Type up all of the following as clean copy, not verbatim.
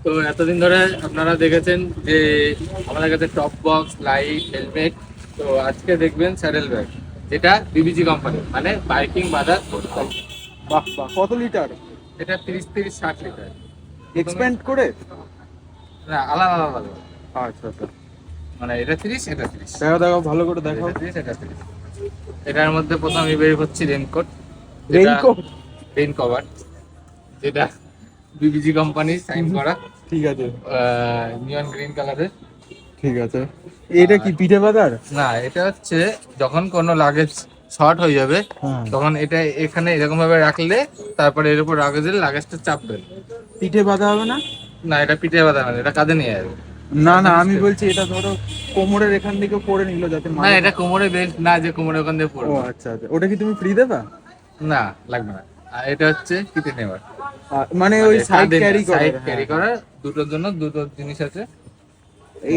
তো এতদিন ধরে আপনারা দেখেছেন যে আমাদের কাছে টপ বক্স, লাইট, হেলমেট। তো আজকে দেখবেন স্যাডেল ব্যাগ, যেটা বিবিজি কোম্পানি, মানে বাইকিং বাজার। বাহ বাহ, কত লিটার? এটা 30-30-60 লিটার। এক্সপ্যান্ড করে? না, আলাদা আলাদা আলাদা। আচ্ছা আচ্ছা, মানে এটা 30, এটা 30। দেখো দেখো ভালো করে দেখো। এটা 30, এটা 30। এটার মধ্যে প্রথমে বের হচ্ছে রেনকোট। রেইনকোট? রেইন কভার, যেটা বিবিজি কোম্পানি সাইন করা, ঠিক আছে নিয়ন গ্রিন কালারের। ঠিক আছে। এটা কি পিঠে বাদার? না, এটা হচ্ছে যখন কোনো লাগেজ শর্ট হয়ে যাবে, হ্যাঁ, তখন এটা এখানে এরকম ভাবে রাখলে তারপরে এর উপর লাগেজটা চাপবে। পিঠে বাঁধা হবে না? না, এটা পিঠে বাঁধা না, এটা কাঁধে নিয়ে যাবে। না না, আমি বলছি এটা ধরো কোমরের এখান থেকে পরে নিল যাতে না, এটা কোমরে বেল্ট না, যে কোমরে ওখান দিয়ে ও পড়বে। আচ্ছা আচ্ছা, ওটা কি তুমি ফ্রি দেবা? না, লাগবে না। আর এটা হচ্ছে পিঠে নেওয়ার, মানে ওই সাইড ক্যারি করে? সাইড ক্যারি করার, দুটোর জন্য দুটো জিনিস আছে।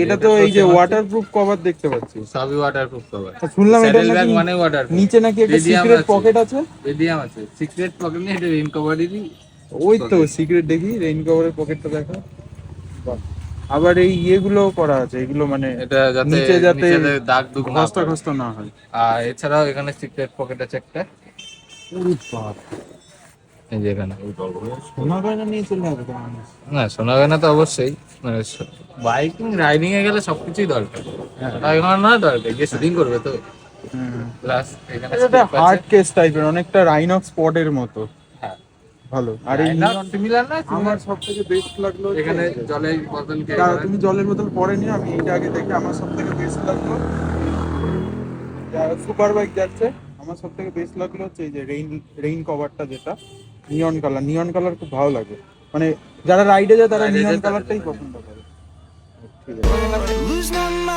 এটা তো এই যে ওয়াটারপ্রুফ কভার দেখতে পাচ্ছি। সবই ওয়াটারপ্রুফ কভার। শুনলাম এটা স্যাডেল ব্যাগ নাকি মানে ওয়াটারপ্রুফ। নিচে নাকি একটা সিক্রেট পকেট আছে? মিডিয়াম আছে, সিক্রেট পকেট নেই, এটা রেইন কভারই। ওই তো সিক্রেট, দেখি রেইন কভারের পকেটটা দেখো। বাহ। আবার এই ইয়েগুলো করা আছে, এগুলো মানে এটা যাতে নিচে যাতে দাগ দুগ না ঘস্ত পড়ে। ঘস্ত না হয়। আর এছাড়াও এখানে সিক্রেট পকেট আছে একটা, ওরে বাপ, এই যে এখানে। সোনা গয়না নিয়ে চলে যাবে তো মানুষ। না, সোনা গয়না তো অবশ্যই, মানে বাইকিং রাইডিং এ গেলে সবকিছুই দরকার। সোনা গয়না দরকার, গিয়ে শুটিং করবে তো। প্লাস এখানে এটা হার্ড কেস টাইপের, অনেকটা রাইনক্স স্পটের মতো। ভালো। আর এই সিমিলার না, আমার সব থেকে বেস্ট লাগলো এখানে জলের বোতল কে দাঁড়াও, তুমি জলের বোতল পরে নিও, আমি এইটা আগে দেখে। আমার সব থেকে বেস্ট লাগলো সুপার বাইক যাচ্ছে, আমার সব থেকে বেস্ট লাগলো হচ্ছে এই যে রেইন কভারটা, যেটা নিয়ন কালার খুব ভালো লাগে। মানে যারা রাইডে যায় তারা Ride এ নিয়ন যায় তাদের কালারটাই জন্য। পছন্দ করে। ঠিক আছে।